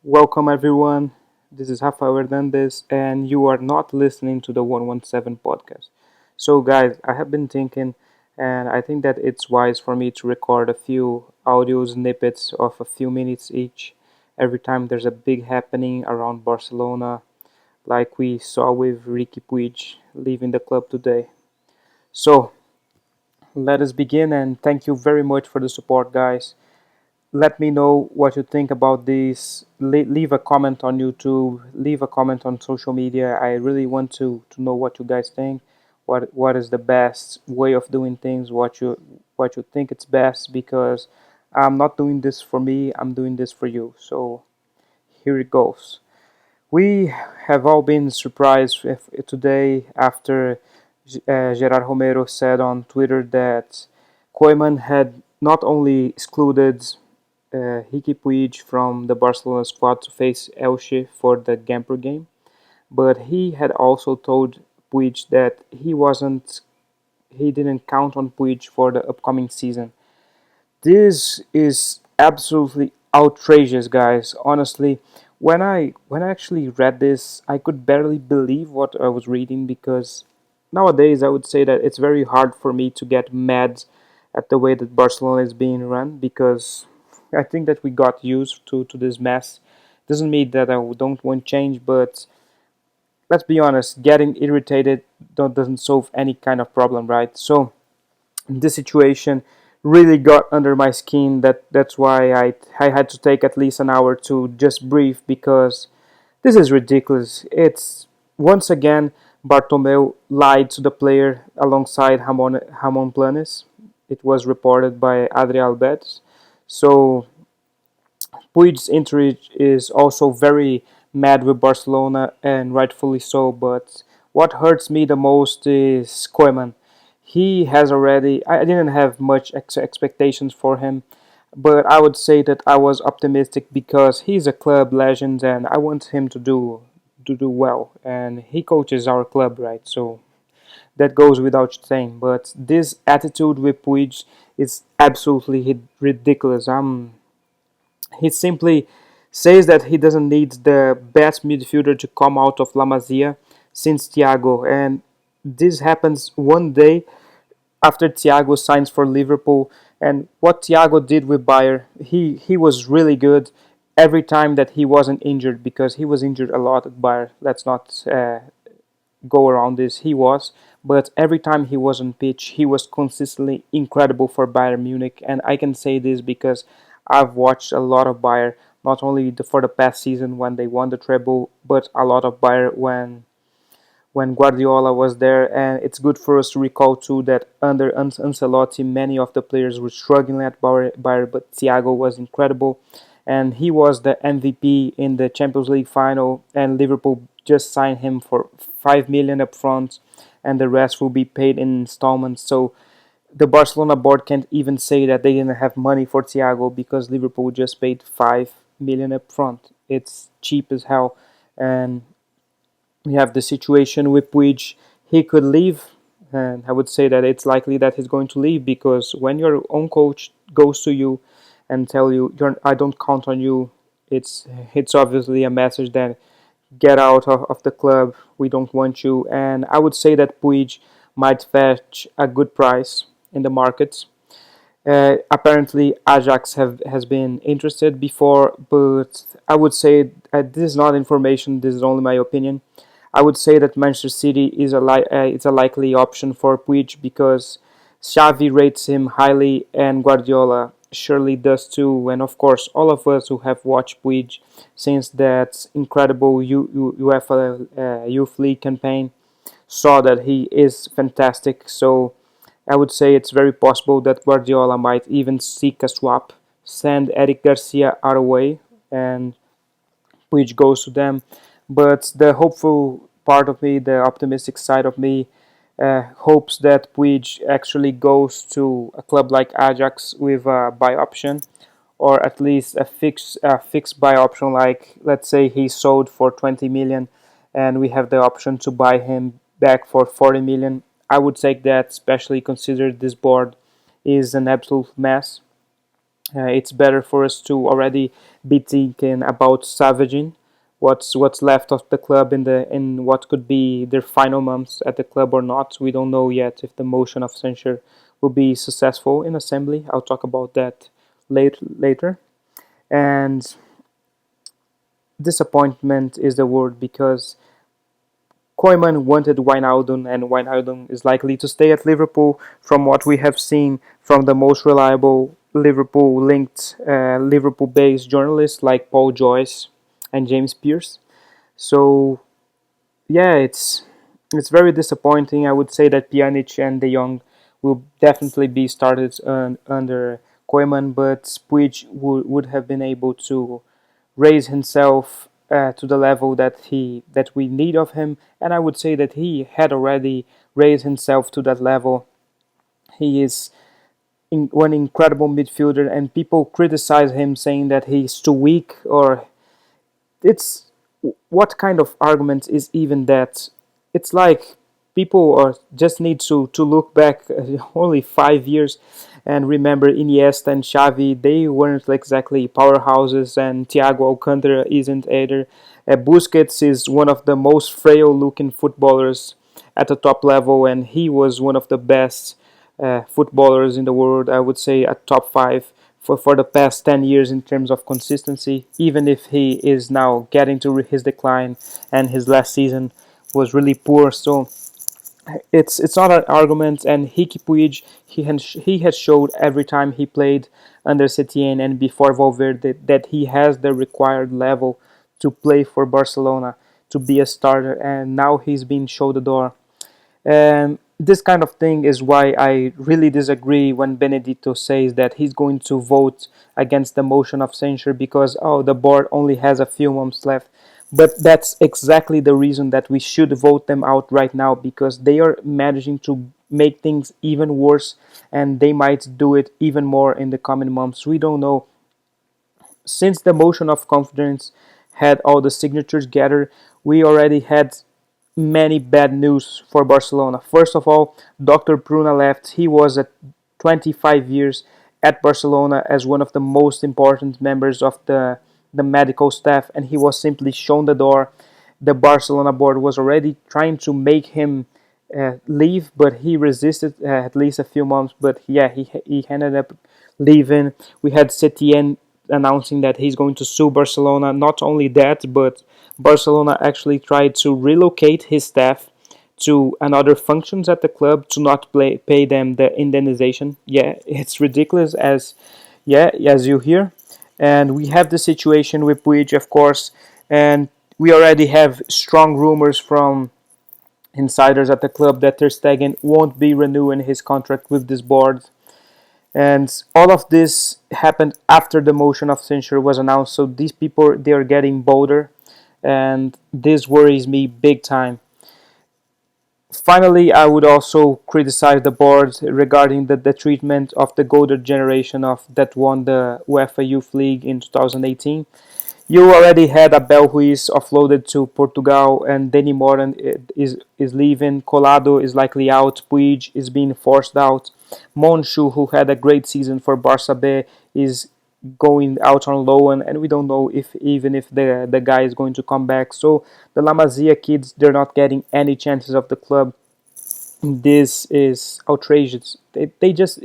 Welcome everyone. This is Rafa Hernandez, and you are not listening to the 117 podcast. So, guys, I have been thinking, and I think that it's wise for me to record a few audio snippets of a few minutes each every time there's a big happening around Barcelona, like we saw with Riqui Puig leaving the club today. So, let us begin, and thank you very much for the support, guys. Let me know what you think about this. Leave a comment on YouTube, leave a comment on social media. I really want to know what you guys think. What is the best way of doing things? What you think it's best, because I'm not doing this for me, I'm doing this for you. So here it goes. We have all been surprised today after Gerard Romero said on Twitter that Koeman had not only excluded Riqui Puig from the Barcelona squad to face Elche for the Gamper game, but he had also told Puig that he didn't count on Puig for the upcoming season. This is absolutely outrageous, guys. Honestly, when I actually read this, I could barely believe what I was reading, because nowadays I would say that it's very hard for me to get mad at the way that Barcelona is being run, because I think that we got used to this mess. Doesn't mean that I don't want change, but let's be honest, getting irritated doesn't solve any kind of problem, right? So this situation really got under my skin. That's why I had to take at least an hour to just breathe, because this is ridiculous. It's once again Bartomeu lied to the player alongside Ramon Planes. It was reported by Adriel Alberts. So Puig's injury is also very mad with Barcelona, and rightfully so. But what hurts me the most is Koeman. He has already. I didn't have much expectations for him, but I would say that I was optimistic because he's a club legend, and I want him to do well. And he coaches our club, right? So that goes without saying. But this attitude with Puig is absolutely ridiculous. He simply says that he doesn't need the best midfielder to come out of La Masia since Thiago, and this happens one day after Thiago signs for Liverpool. And what Thiago did with Bayer, he was really good every time that he wasn't injured, because he was injured a lot at Bayer. Let's not go around this. He was, but every time he was on pitch, he was consistently incredible for Bayern Munich. And I can say this because I've watched a lot of Bayern, not only for the past season when they won the treble, but a lot of Bayern when Guardiola was there. And it's good for us to recall too that under Ancelotti, many of the players were struggling at Bayern, but Thiago was incredible, and he was the MVP in the Champions League final. And Liverpool just signed him for 5 million up front, and the rest will be paid in installments. So the Barcelona board can't even say that they didn't have money for Thiago, because Liverpool just paid 5 million up front. It's cheap as hell. And we have the situation with which he could leave, and I would say that it's likely that he's going to leave, because when your own coach goes to you and tell you I don't count on you, it's obviously a message that get out of the club. We don't want you. And I would say that Puig might fetch a good price in the markets. Apparently, Ajax has been interested before, but I would say this is not information. This is only my opinion. I would say that Manchester City is it's a likely option for Puig, because Xavi rates him highly, and Guardiola surely does too. And of course, all of us who have watched Puig since that incredible UEFA Youth League campaign saw that he is fantastic. So I would say it's very possible that Guardiola might even seek a swap, send Eric Garcia our way, and which goes to them. But the hopeful part of me, the optimistic side of me, hopes that Puig actually goes to a club like Ajax with a buy option, or at least a fixed buy option. Like, let's say he's sold for 20 million, and we have the option to buy him back for 40 million. I would take that, especially consider this board is an absolute mess. It's better for us to already be thinking about savaging what's left of the club in what could be their final months at the club or not. We don't know yet if the motion of censure will be successful in assembly. I'll talk about that later. And disappointment is the word because Koeman wanted Wijnaldum, and Wijnaldum is likely to stay at Liverpool from what we have seen from the most reliable Liverpool-linked, Liverpool-based journalists like Paul Joyce and James Pearce. So yeah, it's very disappointing. I would say that Pjanic and De Jong will definitely be started under Koeman, but Puig would have been able to raise himself to the level that we need of him, and I would say that he had already raised himself to that level. He is one incredible midfielder, and people criticize him saying that he's too weak or it's what kind of argument is even that? It's like people are just need to look back only 5 years and remember Iniesta and Xavi. They weren't exactly powerhouses, and Thiago Alcantara isn't either. Busquets is one of the most frail-looking footballers at the top level, and he was one of the best footballers in the world. I would say a top five for the past 10 years in terms of consistency, even if he is now getting to his decline and his last season was really poor. So it's not an argument. And Riqui Puig, he has showed every time he played under Setien and before Valverde that he has the required level to play for Barcelona, to be a starter, and now he's been shown the door. And this kind of thing is why I really disagree when Benedito says that he's going to vote against the motion of censure because, oh, the board only has a few months left. But that's exactly the reason that we should vote them out right now, because they are managing to make things even worse, and they might do it even more in the coming months. We don't know. Since the motion of confidence had all the signatures gathered, we already had many bad news for Barcelona. First of all, Dr. Pruna left. He was at 25 years at Barcelona as one of the most important members of the medical staff, and he was simply shown the door. The Barcelona board was already trying to make him leave, but he resisted at least a few months. But yeah, he ended up leaving. We had Setien announcing that he's going to sue Barcelona. Not only that, but Barcelona actually tried to relocate his staff to another functions at the club to not pay them the indemnization. Yeah, it's ridiculous as you hear. And we have the situation with Puig, of course, and we already have strong rumors from insiders at the club that Ter Stegen won't be renewing his contract with this board. And all of this happened after the motion of censure was announced. So these people, they are getting bolder, and this worries me big time. Finally, I would also criticize the board regarding the treatment of the golden generation of that won the UEFA Youth League in 2018. You already had Abel Ruiz offloaded to Portugal, and Dani Moran is leaving. Colado is likely out. Puig is being forced out. Monchu, who had a great season for Barça B, is going out on loan, and we don't know if even if the guy is going to come back. So the La Masia kids, they're not getting any chances of the club. This is outrageous. They just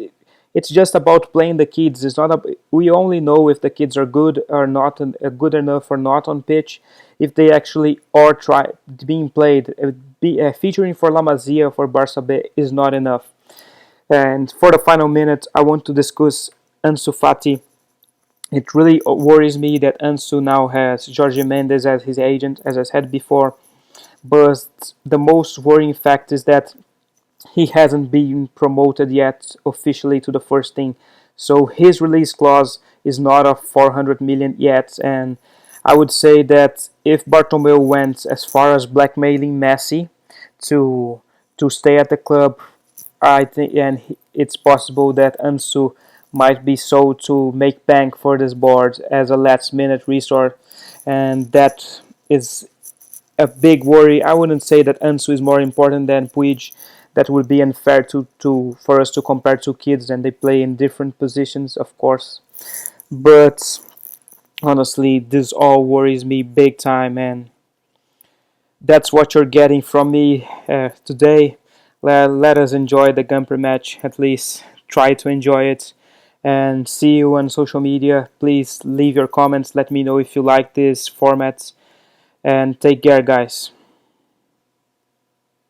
it's just about playing the kids. It's not. We only know if the kids are good or not, good enough or not on pitch, if they actually are being played. Featuring for La Masia for Barça B is not enough. And for the final minute, I want to discuss Ansu Fati. It really worries me that Ansu now has Jorge Mendes as his agent, as I said before. But the most worrying fact is that he hasn't been promoted yet officially to the first team. So his release clause is not of 400 million yet. And I would say that if Bartomeu went as far as blackmailing Messi to stay at the club, I think, and it's possible that Ansu might be sold to make bank for this board as a last minute resort, and that is a big worry. I wouldn't say that Ansu is more important than Puig. That would be unfair to for us to compare two kids, and they play in different positions, of course. But honestly, this all worries me big time, and that's what you're getting from me today. Let us enjoy the Gumper match, at least try to enjoy it, and see you on social media. Please leave your comments, let me know if you like this format, and take care, guys.